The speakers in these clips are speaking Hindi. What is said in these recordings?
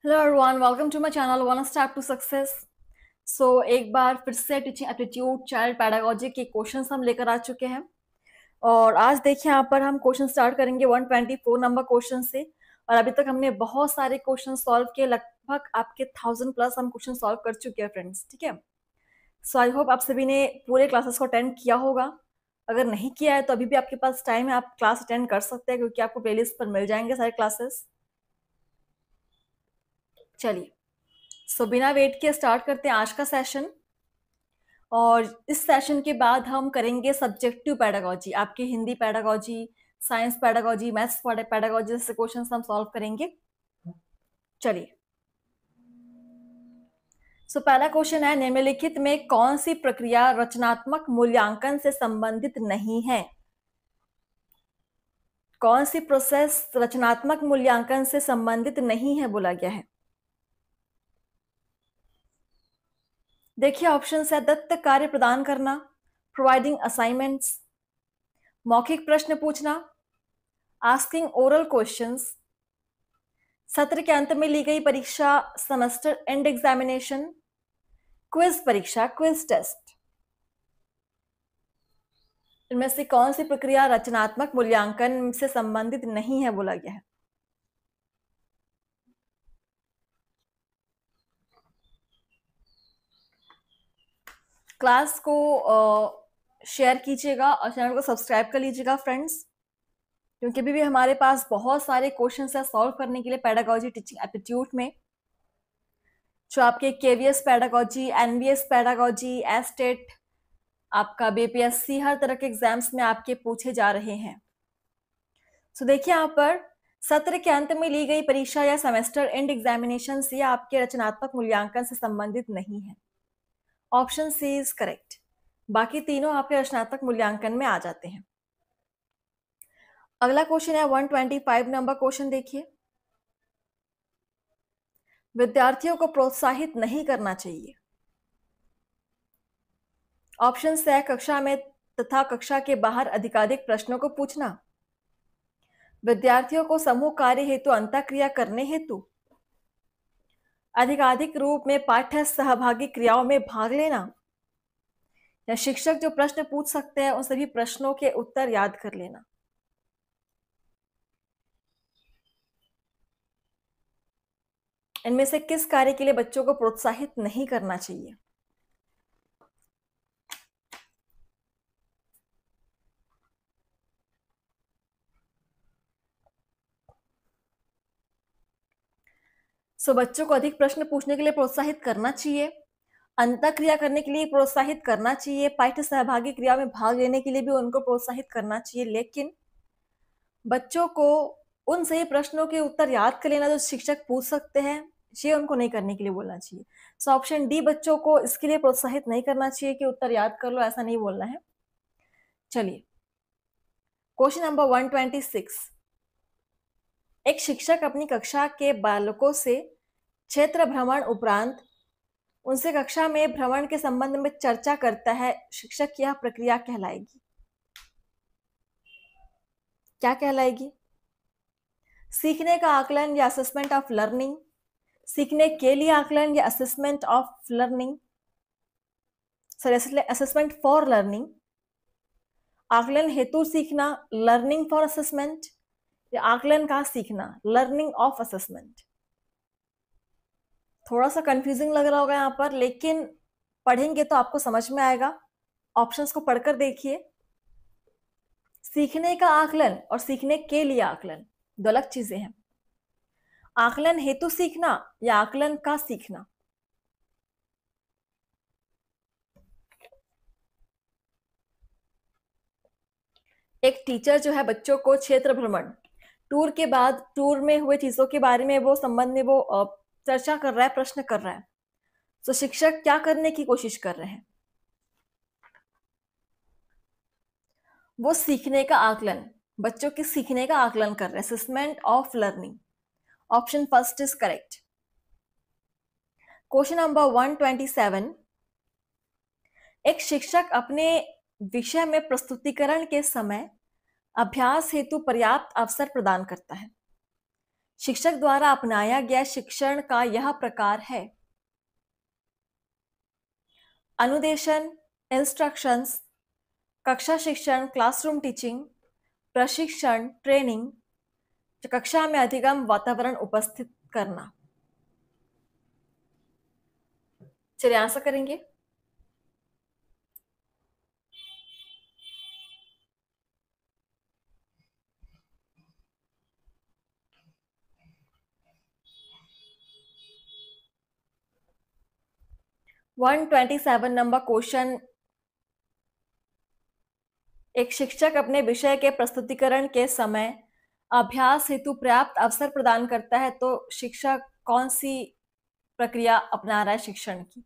Hello everyone, welcome to my channel one step to success. एक बार फिर से टीचिंग एप्टीट्यूड चाइल्ड पैडागोजी के क्वेश्चंस हम लेकर आ चुके हैं। और आज देखिए यहाँ पर हम क्वेश्चन स्टार्ट करेंगे 124 नंबर क्वेश्चन से। और अभी तक हमने बहुत सारे क्वेश्चन सॉल्व किए, लगभग आपके 1000+ हम क्वेश्चन सॉल्व कर चुके हैं फ्रेंड्स। ठीक है, सो आई होप आप सभी ने पूरे क्लासेस को अटेंड किया होगा। अगर नहीं किया है तो अभी भी आपके पास टाइम है, आप क्लास अटेंड कर सकते हैं क्योंकि आपको प्लेलिस्ट पर मिल जाएंगे सारे क्लासेस। चलिए, बिना वेट के स्टार्ट करते हैं आज का सेशन। और इस सेशन के बाद हम करेंगे सब्जेक्टिव पैडागोजी, आपकी Hindi pedagogy, science pedagogy, maths pedagogy जैसे क्वेश्चन हम सॉल्व करेंगे। चलिए, पहला क्वेश्चन है, निम्नलिखित में कौन सी प्रक्रिया रचनात्मक मूल्यांकन से संबंधित नहीं है? कौन सी प्रोसेस रचनात्मक मूल्यांकन से संबंधित नहीं है बोला गया है? देखिए ऑप्शन है, दत्त कार्य प्रदान करना, प्रोवाइडिंग असाइनमेंट्स, मौखिक प्रश्न पूछना, आस्किंग ओरल क्वेश्चंस, सत्र के अंत में ली गई परीक्षा सेमेस्टर एंड एग्जामिनेशन, क्विज परीक्षा क्विज टेस्ट। इनमें से कौन सी प्रक्रिया रचनात्मक मूल्यांकन से संबंधित नहीं है बोला गया है? क्लास को शेयर कीजिएगा और चैनल को सब्सक्राइब कर लीजिएगा फ्रेंड्स, क्योंकि अभी भी हमारे पास बहुत सारे क्वेश्चन है सॉल्व करने के लिए पैडागोजी टीचिंग एप्टीट्यूड में, जो आपके KVS pedagogy, NVS pedagogy, STET, आपका बीपीएससी, हर तरह के एग्जाम्स में आपके पूछे जा रहे हैं। देखिए यहाँ पर सत्र के अंत में ली गई परीक्षा या सेमेस्टर एंड एग्जामिनेशन से आपके रचनात्मक मूल्यांकन से संबंधित नहीं है। ऑप्शन सी इज करेक्ट, बाकी तीनों आपके रचनात्मक मूल्यांकन में आ जाते हैं। अगला क्वेश्चन है 125 नंबर क्वेश्चन। देखिए, विद्यार्थियों को प्रोत्साहित नहीं करना चाहिए। ऑप्शन है, कक्षा में तथा कक्षा के बाहर अधिकाधिक प्रश्नों को पूछना, विद्यार्थियों को समूह कार्य हेतु अंतःक्रिया करने हेतु अधिकाधिक रूप में पाठ्य सहभागी क्रियाओं में भाग लेना, या शिक्षक जो प्रश्न पूछ सकते हैं उन सभी प्रश्नों के उत्तर याद कर लेना। इनमें से किस कार्य के लिए बच्चों को प्रोत्साहित नहीं करना चाहिए? बच्चों को अधिक प्रश्न पूछने के लिए प्रोत्साहित करना चाहिए, अंतःक्रिया करने के लिए प्रोत्साहित करना चाहिए, पाठ्य सहभागी क्रिया में भाग लेने के लिए भी उनको प्रोत्साहित करना चाहिए, लेकिन बच्चों को उन सही प्रश्नों के उत्तर याद कर लेना जो शिक्षक पूछ सकते हैं, ये उनको नहीं करने के लिए बोलना चाहिए। ऑप्शन डी, बच्चों को इसके लिए प्रोत्साहित नहीं करना चाहिए कि उत्तर याद कर लो, ऐसा नहीं बोलना है। चलिए, क्वेश्चन नंबर 126। एक शिक्षक अपनी कक्षा के बालकों से क्षेत्र भ्रमण उपरांत उनसे कक्षा में भ्रमण के संबंध में चर्चा करता है। शिक्षक की यह प्रक्रिया कहलाएगी, क्या कहलाएगी? सीखने का आकलन या असेसमेंट ऑफ लर्निंग, सीखने के लिए आकलन या assessment of learning, sorry assessment for learning, आकलन हेतु सीखना, लर्निंग फॉर असेसमेंट, या आकलन का सीखना, लर्निंग ऑफ असेसमेंट। थोड़ा सा कंफ्यूजिंग लग रहा होगा यहाँ पर, लेकिन पढ़ेंगे तो आपको समझ में आएगा। ऑप्शंस को पढ़कर देखिए। सीखने का आकलन और सीखने के लिए आकलन दो अलग चीजें हैं। आकलन हेतु सीखना या आकलन का सीखना। एक टीचर जो है बच्चों को क्षेत्र भ्रमण, टूर के बाद टूर में हुए चीजों के बारे में वो संबंध में वो चर्चा कर रहा है, प्रश्न कर रहा है। तो शिक्षक क्या करने की कोशिश कर रहे हैं? वो सीखने का आकलन, बच्चों के सीखने का आकलन कर रहे हैं, assessment of learning. Option first is correct. Question number 127। एक शिक्षक अपने विषय में प्रस्तुतिकरण के समय अभ्यास हेतु पर्याप्त अवसर प्रदान करता है। शिक्षक द्वारा अपनाया गया शिक्षण का यह प्रकार है: अनुदेशन, इंस्ट्रक्शंस, कक्षा शिक्षण, क्लासरूम टीचिंग, प्रशिक्षण, ट्रेनिंग, कक्षा में अधिगम वातावरण उपस्थित करना। चलिए आंसर करेंगे। वन 127 नंबर क्वेश्चन, एक शिक्षक अपने विषय के प्रस्तुतिकरण के समय अभ्यास हेतु पर्याप्त अवसर प्रदान करता है, तो शिक्षक कौन सी प्रक्रिया अपना रहा है शिक्षण की?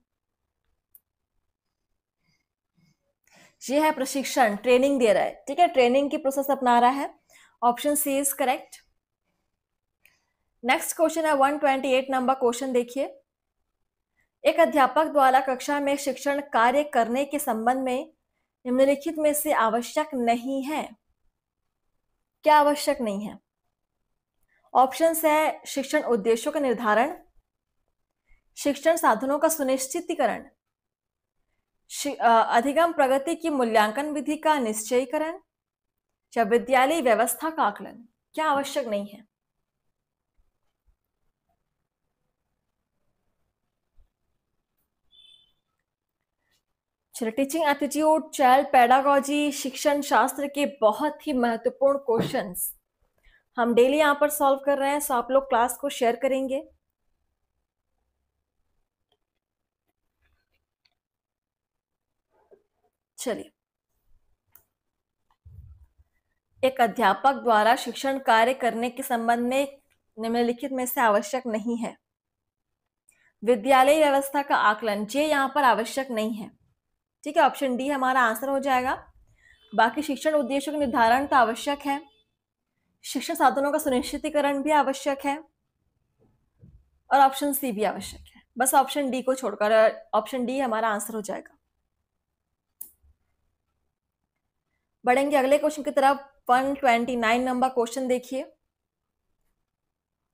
ये है प्रशिक्षण, ट्रेनिंग दे रहा है। ठीक है, ट्रेनिंग की प्रोसेस अपना रहा है। Option C is correct. Next question है 128 नंबर क्वेश्चन, देखिए। एक अध्यापक द्वारा कक्षा में शिक्षण कार्य करने के संबंध में निम्नलिखित में से आवश्यक नहीं है। क्या आवश्यक नहीं है? ऑप्शन है शिक्षण उद्देश्यों का निर्धारण, शिक्षण साधनों का सुनिश्चितीकरण, अधिगम प्रगति की मूल्यांकन विधि का निश्चयीकरण, या विद्यालय व्यवस्था का आकलन। क्या आवश्यक नहीं है? चलिए, टीचिंग एप्टीट्यूड, चाइल्ड पेडागोजी, शिक्षण शास्त्र के बहुत ही महत्वपूर्ण क्वेश्चंस हम डेली यहां पर सॉल्व कर रहे हैं, सो आप लोग क्लास को शेयर करेंगे। चलिए, एक अध्यापक द्वारा शिक्षण कार्य करने के संबंध में निम्नलिखित में से आवश्यक नहीं है। विद्यालय व्यवस्था का आकलन, ये यहां पर आवश्यक नहीं है। ठीक है, ऑप्शन डी हमारा आंसर हो जाएगा। बाकी शिक्षण उद्देश्यों का निर्धारण तो आवश्यक है, शिक्षण साधनों का सुनिश्चितीकरण भी आवश्यक है, और ऑप्शन सी भी आवश्यक है। बस ऑप्शन डी को छोड़कर ऑप्शन डी हमारा आंसर हो जाएगा। बढ़ेंगे अगले क्वेश्चन की तरफ। 129 नंबर क्वेश्चन देखिए।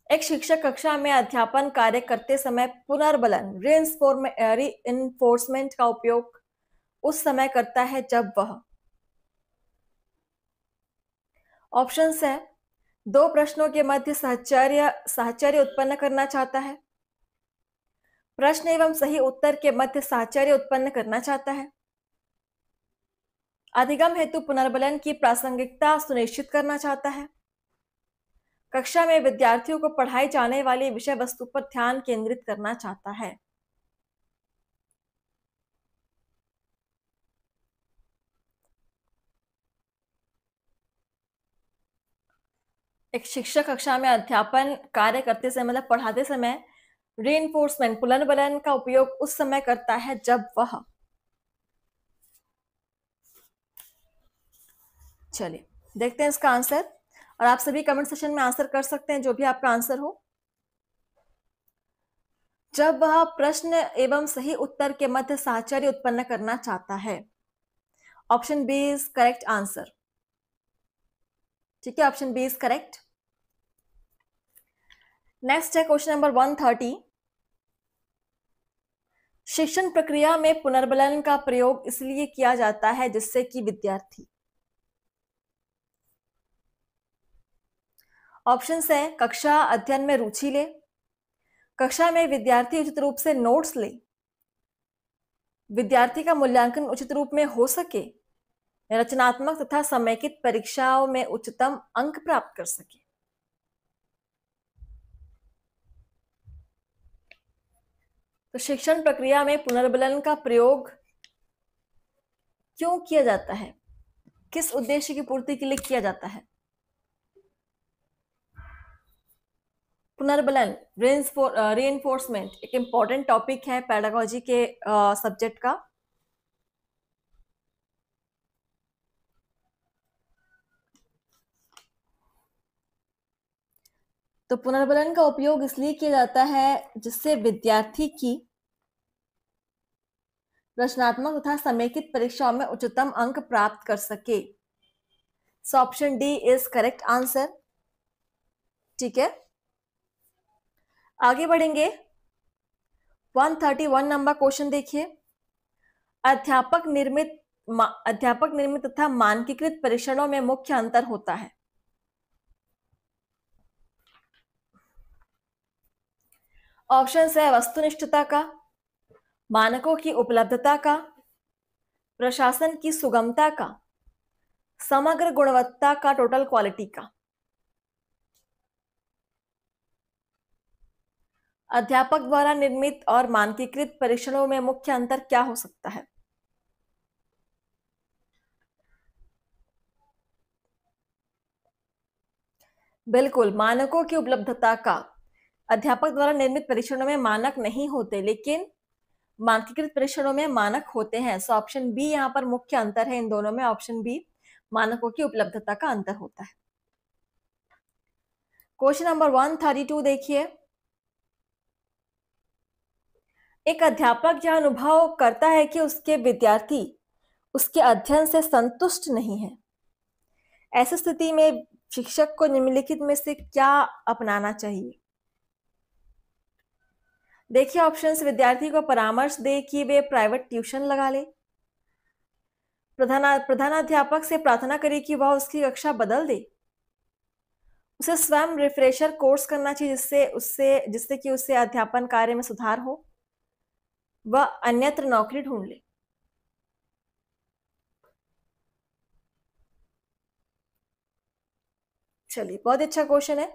एक शिक्षक कक्षा में अध्यापन कार्य करते समय पुनर्बलन रीइंफोर्समेंट का उपयोग उस समय करता है जब वह, ऑप्शन है दो प्रश्नों के मध्य साहचर्य उत्पन्न करना चाहता है, प्रश्न एवं सही उत्तर के मध्य साहचर्य उत्पन्न करना चाहता है, अधिगम हेतु पुनर्बलन की प्रासंगिकता सुनिश्चित करना चाहता है, कक्षा में विद्यार्थियों को पढ़ाई जाने वाली विषय वस्तु पर ध्यान केंद्रित करना चाहता है। एक शिक्षक कक्षा में अध्यापन कार्य करते समय, मतलब पढ़ाते समय, रीइंफोर्समेंट पुनर्बलन का उपयोग उस समय करता है जब वह, चलिए देखते हैं इसका आंसर, और आप सभी कमेंट सेक्शन में आंसर कर सकते हैं जो भी आपका आंसर हो। जब वह प्रश्न एवं सही उत्तर के मध्य साहचर्य उत्पन्न करना चाहता है। Option B is correct answer. ठीक है, option B is correct. Next है क्वेश्चन नंबर 130। शिक्षण प्रक्रिया में पुनर्बलन का प्रयोग इसलिए किया जाता है जिससे कि विद्यार्थी, ऑप्शन है कक्षा अध्ययन में रुचि ले, कक्षा में विद्यार्थी उचित रूप से नोट्स ले, विद्यार्थी का मूल्यांकन उचित रूप में हो सके, रचनात्मक तथा समेकित परीक्षाओं में उच्चतम अंक प्राप्त कर सके। तो शिक्षण प्रक्रिया में पुनर्बलन का प्रयोग क्यों किया जाता है, किस उद्देश्य की पूर्ति के लिए किया जाता है? पुनर्बलन रीइंफोर्समेंट एक इंपॉर्टेंट टॉपिक है पेडागोजी के सब्जेक्ट का। तो पुनर्बलन का उपयोग इसलिए किया जाता है जिससे विद्यार्थी की रचनात्मक तथा समेकित परीक्षाओं में उच्चतम अंक प्राप्त कर सके। So option D is correct answer. ठीक है, आगे बढ़ेंगे। 131 नंबर क्वेश्चन देखिए। अध्यापक निर्मित तथा मानकीकृत परीक्षणों में मुख्य अंतर होता है। ऑप्शन है वस्तुनिष्ठता का, मानकों की उपलब्धता का, प्रशासन की सुगमता का, समग्र गुणवत्ता का, टोटल क्वालिटी का। अध्यापक द्वारा निर्मित और मानकीकृत परीक्षणों में मुख्य अंतर क्या हो सकता है? बिल्कुल, मानकों की उपलब्धता का। अध्यापक द्वारा निर्मित परीक्षणों में मानक नहीं होते, लेकिन मानकीकृत परीक्षणों में मानक होते हैं। सो ऑप्शन बी यहाँ पर मुख्य अंतर है इन दोनों में। ऑप्शन बी, मानकों की उपलब्धता का अंतर होता है। क्वेश्चन नंबर 132 देखिए। एक अध्यापक यह अनुभव करता है कि उसके विद्यार्थी उसके अध्ययन से संतुष्ट नहीं है। ऐसी स्थिति में शिक्षक को निम्नलिखित में से क्या अपनाना चाहिए? देखिए ऑप्शंस। विद्यार्थी को परामर्श दे कि वे प्राइवेट ट्यूशन लगा ले। प्रधानाध्यापक से प्रार्थना करे कि वह उसकी कक्षा बदल दे। उसे स्वयं रिफ्रेशर कोर्स करना चाहिए जिससे कि उससे अध्यापन कार्य में सुधार हो। वह अन्यत्र नौकरी ढूंढ ले। चलिए, बहुत अच्छा क्वेश्चन है।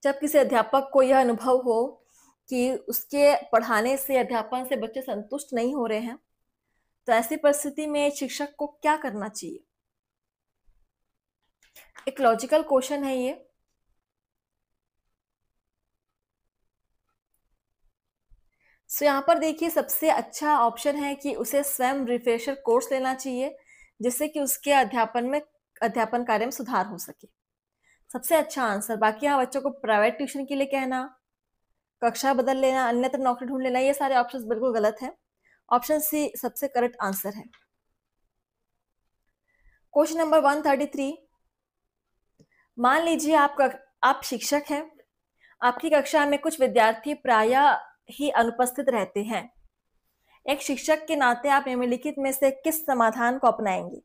जब किसी अध्यापक को यह अनुभव हो कि उसके पढ़ाने से, अध्यापन से बच्चे संतुष्ट नहीं हो रहे हैं, तो ऐसी परिस्थिति में शिक्षक को क्या करना चाहिए? एक लॉजिकल क्वेश्चन है ये। सो यहाँ पर देखिए सबसे अच्छा ऑप्शन है कि उसे स्वयं रिफ्रेशर कोर्स लेना चाहिए, जिससे कि उसके अध्यापन कार्य में सुधार हो सके। सबसे अच्छा आंसर। बाकी यहाँ बच्चों को प्राइवेट ट्यूशन के लिए कहना, कक्षा बदल लेना, अन्यत्र नौकरी ढूंढ लेना, ये सारे ऑप्शंस बिल्कुल गलत है। ऑप्शन सी सबसे करेक्ट आंसर है। Question number 133। मान लीजिए आप शिक्षक हैं। आपकी कक्षा में कुछ विद्यार्थी प्रायः ही अनुपस्थित रहते हैं। एक शिक्षक के नाते आप निम्नलिखित में से किस समाधान को अपनाएंगे?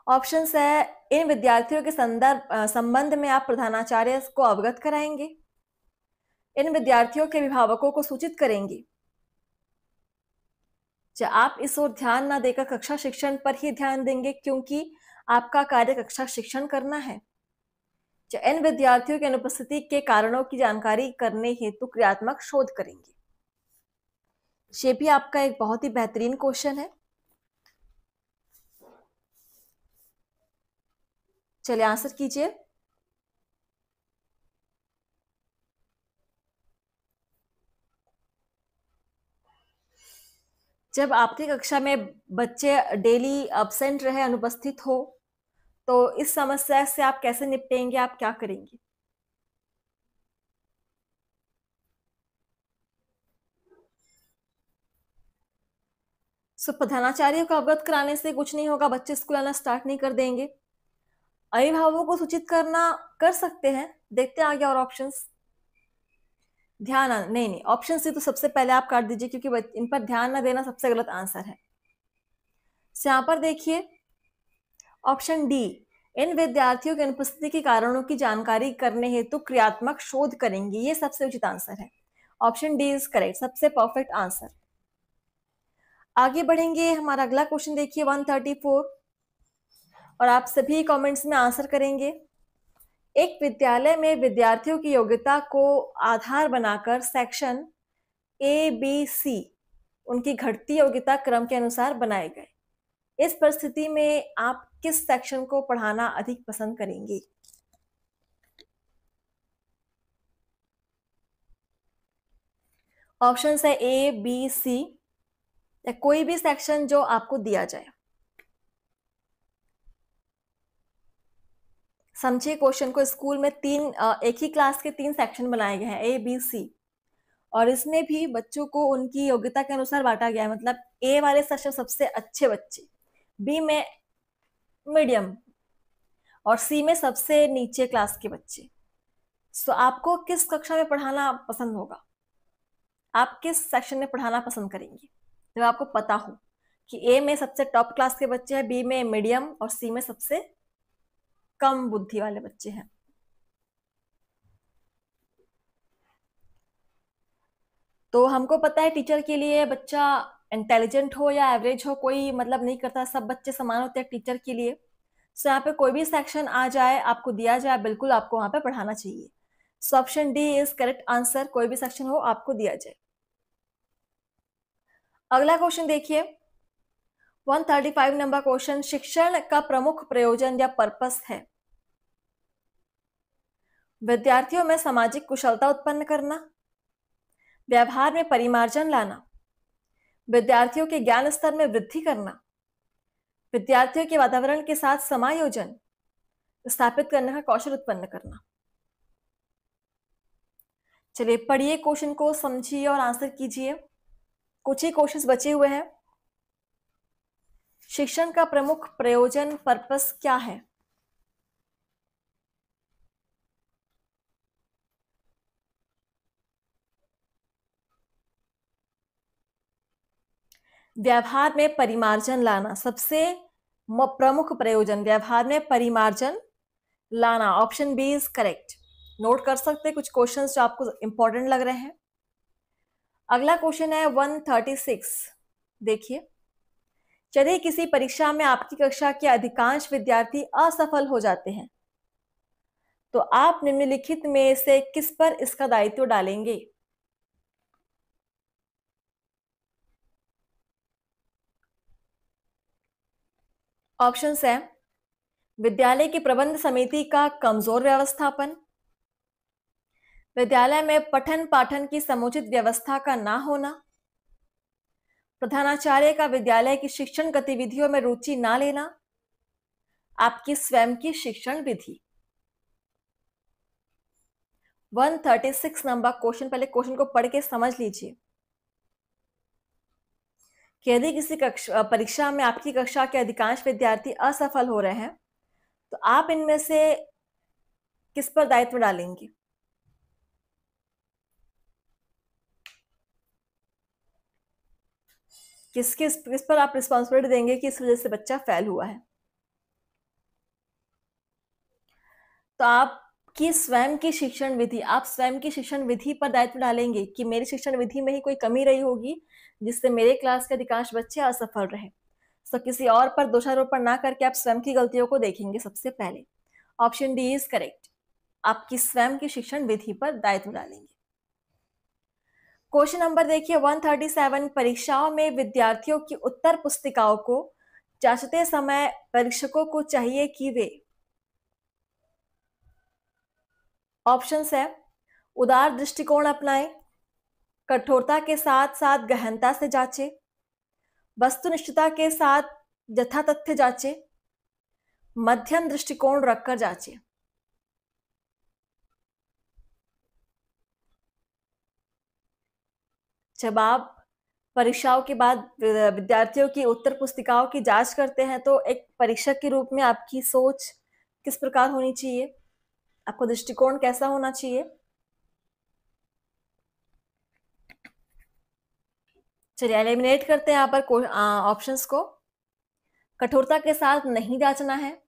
ऑप्शन है इन विद्यार्थियों के संबंध में आप प्रधानाचार्य को अवगत कराएंगे। इन विद्यार्थियों के अभिभावकों को सूचित करेंगे। क्या आप इस ओर ध्यान न देकर कक्षा शिक्षण पर ही ध्यान देंगे क्योंकि आपका कार्य कक्षा शिक्षण करना है? क्या इन विद्यार्थियों की अनुपस्थिति के कारणों की जानकारी करने हेतु क्रियात्मक शोध करेंगे? ये भी आपका एक बहुत ही बेहतरीन क्वेश्चन है। चलिए आंसर कीजिए। जब आपकी कक्षा में बच्चे डेली एब्सेंट रहे, अनुपस्थित हो, तो इस समस्या से आप कैसे निपटेंगे? आप क्या करेंगे? प्रधानाचार्य को अवगत कराने से कुछ नहीं होगा, बच्चे स्कूल आना स्टार्ट नहीं कर देंगे। अभिभावकों को सूचित करना कर सकते हैं। देखते हैं आगे और ऑप्शंस। नहीं, ऑप्शन सी तो सबसे पहले आप काट दीजिए क्योंकि इन पर ध्यान न देना सबसे गलत आंसर है। यहां पर देखिए ऑप्शन डी, इन विद्यार्थियों की अनुपस्थिति के कारणों की जानकारी करने हेतु क्रियात्मक शोध करेंगे, ये सबसे उचित आंसर है। ऑप्शन डी इज करेक्ट, सबसे परफेक्ट आंसर। आगे बढ़ेंगे। हमारा अगला क्वेश्चन देखिए 134, और आप सभी कमेंट्स में आंसर करेंगे। एक विद्यालय में विद्यार्थियों की योग्यता को आधार बनाकर सेक्शन ए बी सी उनकी घटती योग्यता क्रम के अनुसार बनाए गए। इस परिस्थिति में आप किस सेक्शन को पढ़ाना अधिक पसंद करेंगे? ऑप्शन है ए बी सी, या कोई भी सेक्शन जो आपको दिया जाए। समझिए क्वेश्चन को। स्कूल में एक ही क्लास के 3 सेक्शन बनाए गए हैं, ए बी सी, और इसमें भी बच्चों को उनकी योग्यता के अनुसार बांटा गया है। मतलब ए वाले सेक्शन सबसे अच्छे बच्चे, बी में मीडियम और सी में सबसे नीचे क्लास के बच्चे। सो आपको किस कक्षा में पढ़ाना पसंद होगा, आप किस सेक्शन में पढ़ाना पसंद करेंगे जब आपको पता हो कि ए में सबसे टॉप क्लास के बच्चे हैं, बी में मीडियम और सी में सबसे कम बुद्धि वाले बच्चे हैं। तो हमको पता है टीचर के लिए बच्चा इंटेलिजेंट हो या एवरेज हो कोई मतलब नहीं करता, सब बच्चे समान होते हैं टीचर के लिए। सो यहाँ पे कोई भी सेक्शन आ जाए, आपको दिया जाए, बिल्कुल आपको वहां पे पढ़ाना चाहिए। So option D is correct answer, कोई भी सेक्शन हो आपको दिया जाए। अगला क्वेश्चन देखिए 135 नंबर क्वेश्चन, शिक्षण का प्रमुख प्रयोजन या पर्पस है विद्यार्थियों में सामाजिक कुशलता उत्पन्न करना, व्यवहार में परिमार्जन लाना, विद्यार्थियों के ज्ञान स्तर में वृद्धि करना, विद्यार्थियों के वातावरण के साथ समायोजन स्थापित करने का कौशल उत्पन्न करना। चलिए पढ़िए क्वेश्चन को, समझिए और आंसर कीजिए। कुछ ही क्वेश्चंस बचे हुए हैं। शिक्षण का प्रमुख प्रयोजन पर्पस क्या है? व्यवहार में परिमार्जन लाना, सबसे प्रमुख प्रयोजन व्यवहार में परिमार्जन लाना। Option B is correct. Note कर सकते हैं कुछ क्वेश्चंस जो आपको इंपॉर्टेंट लग रहे हैं। अगला क्वेश्चन है 136, देखिए। यदि किसी परीक्षा में आपकी कक्षा के अधिकांश विद्यार्थी असफल हो जाते हैं तो आप निम्नलिखित में से किस पर इसका दायित्व डालेंगे? ऑप्शंस है विद्यालय की प्रबंध समिति का कमजोर व्यवस्थापन, विद्यालय में पठन पाठन की समुचित व्यवस्था का ना होना, प्रधानाचार्य का विद्यालय की शिक्षण गतिविधियों में रुचि ना लेना, आपकी स्वयं की शिक्षण विधि। 136 नंबर क्वेश्चन, पहले क्वेश्चन को पढ़ के समझ लीजिए कि यदि किसी परीक्षा में आपकी कक्षा के अधिकांश विद्यार्थी असफल हो रहे हैं तो आप इनमें से किस पर दायित्व डालेंगे? किस पर आप रिस्पॉन्सिबिलिटी देंगे कि इस वजह से बच्चा फेल हुआ है? तो आपकी स्वयं की शिक्षण विधि, आप स्वयं की शिक्षण विधि पर दायित्व डालेंगे कि मेरी शिक्षण विधि में ही कोई कमी रही होगी जिससे मेरे क्लास के अधिकांश बच्चे असफल रहे। तो किसी और पर दोषारोपण ना करके आप स्वयं की गलतियों को देखेंगे सबसे पहले। ऑप्शन डी इज करेक्ट, आपकी स्वयं की शिक्षण विधि पर दायित्व डालेंगे। क्वेश्चन नंबर देखिए 137, परीक्षाओं में विद्यार्थियों की उत्तर पुस्तिकाओं को जांचते समय परीक्षकों को चाहिए कि वे ऑप्शंस है उदार दृष्टिकोण अपनाएं, कठोरता के साथ साथ गहनता से जांचे, वस्तुनिष्ठता के साथ यथातथ्य जांचे, मध्यम दृष्टिकोण रखकर जांचे। जब आप परीक्षाओं के बाद विद्यार्थियों की उत्तर पुस्तिकाओं की जांच करते हैं तो एक परीक्षक के रूप में आपकी सोच किस प्रकार होनी चाहिए, आपका दृष्टिकोण कैसा होना चाहिए? चलिए एलिमिनेट करते हैं यहाँ पर ऑप्शंस को। कठोरता के साथ नहीं जांचना है,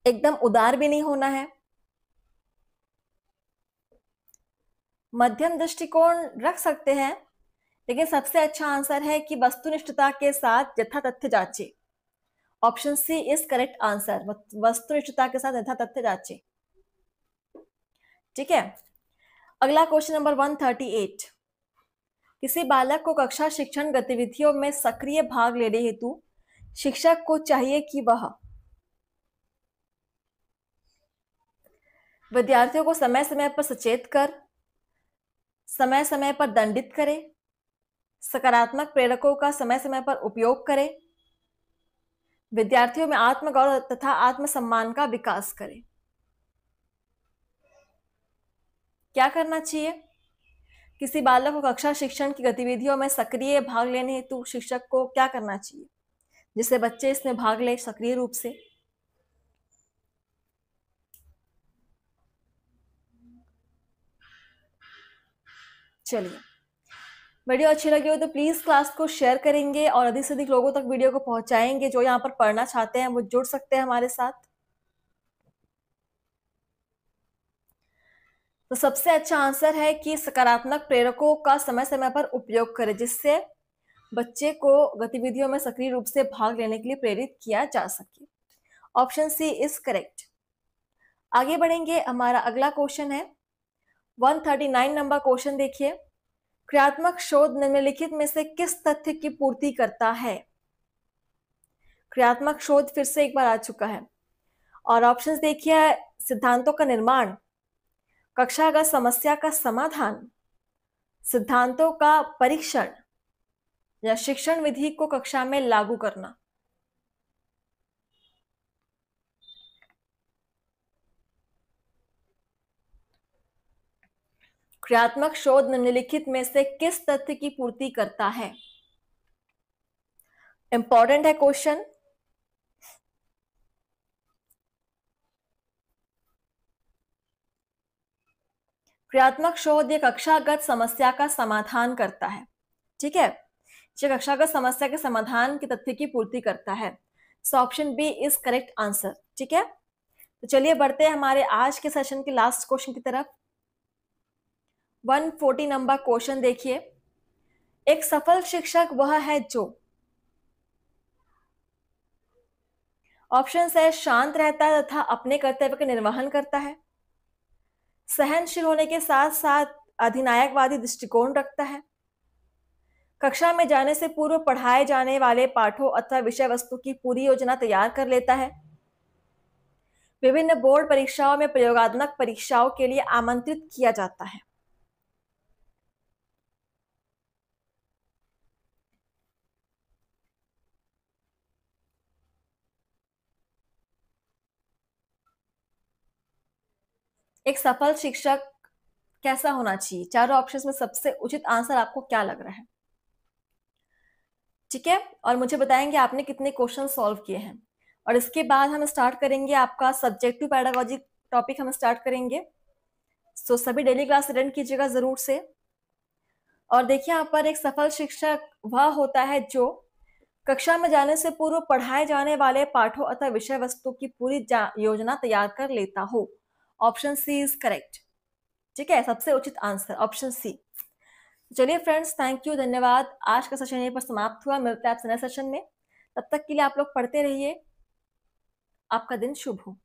एकदम उदार भी नहीं होना है, मध्यम दृष्टिकोण रख सकते हैं, लेकिन सबसे अच्छा आंसर है कि वस्तुनिष्ठता के साथ यथातथ्य जांचे। Option C is correct answer, वस्तुनिष्ठता के साथ यथातथ्य जांचे। ठीक है। अगला क्वेश्चन नंबर 138, किसी बालक को कक्षा शिक्षण गतिविधियों में सक्रिय भाग लेने हेतु शिक्षक को चाहिए कि वह विद्यार्थियों को समय समय पर सचेत कर, समय समय पर दंडित करे, सकारात्मक प्रेरकों का समय समय पर उपयोग करे, विद्यार्थियों में आत्मगौरव तथा आत्मसम्मान का विकास करे। क्या करना चाहिए? किसी बालक को कक्षा शिक्षण की गतिविधियों में सक्रिय भाग लेने हेतु शिक्षक को क्या करना चाहिए? जिससे बच्चे इसमें भाग ले सक्रिय रूप से। चलिए, वीडियो अच्छी लगी हो तो प्लीज क्लास को शेयर करेंगे और अधिक से अधिक लोगों तक वीडियो को पहुंचाएंगे। जो यहाँ पर पढ़ना चाहते हैं वो जुड़ सकते हैं हमारे साथ। तो सबसे अच्छा आंसर है कि सकारात्मक प्रेरकों का समय समय पर उपयोग करें, जिससे बच्चे को गतिविधियों में सक्रिय रूप से भाग लेने के लिए प्रेरित किया जा सके। Option C is correct. आगे बढ़ेंगे, हमारा अगला क्वेश्चन है 139 नंबर क्वेश्चन। देखिए, क्रियात्मक शोध निम्नलिखित में से किस तथ्य की पूर्ति करता है? क्रियात्मक शोध फिर से एक बार आ चुका है और ऑप्शंस देखिए, सिद्धांतों का निर्माण, कक्षागत समस्या का समाधान, सिद्धांतों का परीक्षण या शिक्षण विधि को कक्षा में लागू करना। क्रियात्मक शोध निम्नलिखित में से किस तथ्य की पूर्ति करता है? इंपॉर्टेंट है क्वेश्चन। क्रियात्मक शोध ये कक्षागत समस्या का समाधान करता है। ठीक है, ये कक्षागत समस्या के समाधान के तथ्य की पूर्ति करता है। So option B is correct answer. ठीक है, तो चलिए बढ़ते हैं हमारे आज के सेशन के लास्ट क्वेश्चन की तरफ। 140 नंबर क्वेश्चन देखिए, एक सफल शिक्षक वह है जो, ऑप्शन है शांत रहता है तथा अपने कर्तव्य का निर्वहन करता है, सहनशील होने के साथ साथ अधिनायकवादी दृष्टिकोण रखता है, कक्षा में जाने से पूर्व पढ़ाए जाने वाले पाठों अथवा विषय वस्तु की पूरी योजना तैयार कर लेता है, विभिन्न बोर्ड परीक्षाओं में प्रयोगात्मक परीक्षाओं के लिए आमंत्रित किया जाता है। एक सफल शिक्षक कैसा होना चाहिए? चारों ऑप्शंस में सबसे उचित आंसर आपको क्या लग रहा है? ठीक है, और मुझे बताएंगे आपने कितने क्वेश्चन सॉल्व किए हैं। और इसके बाद हम स्टार्ट करेंगे आपका सब्जेक्टिव पेडागोजी टॉपिक हम स्टार्ट करेंगे। सो सभी डेली क्लास अटेंड कीजिएगा जरूर से। और देखिए, यहाँ पर एक सफल शिक्षक वह होता है जो कक्षा में जाने से पूर्व पढ़ाए जाने वाले पाठों अथवा विषय वस्तु की पूरी योजना तैयार कर लेता हो। Option C is correct. ठीक है, सबसे उचित आंसर ऑप्शन सी। चलिए फ्रेंड्स, थैंक यू, धन्यवाद। आज का सेशन यहीं पर समाप्त हुआ। मिलते हैं आपसे नए सेशन में। तब तक के लिए आप लोग पढ़ते रहिए। आपका दिन शुभ हो।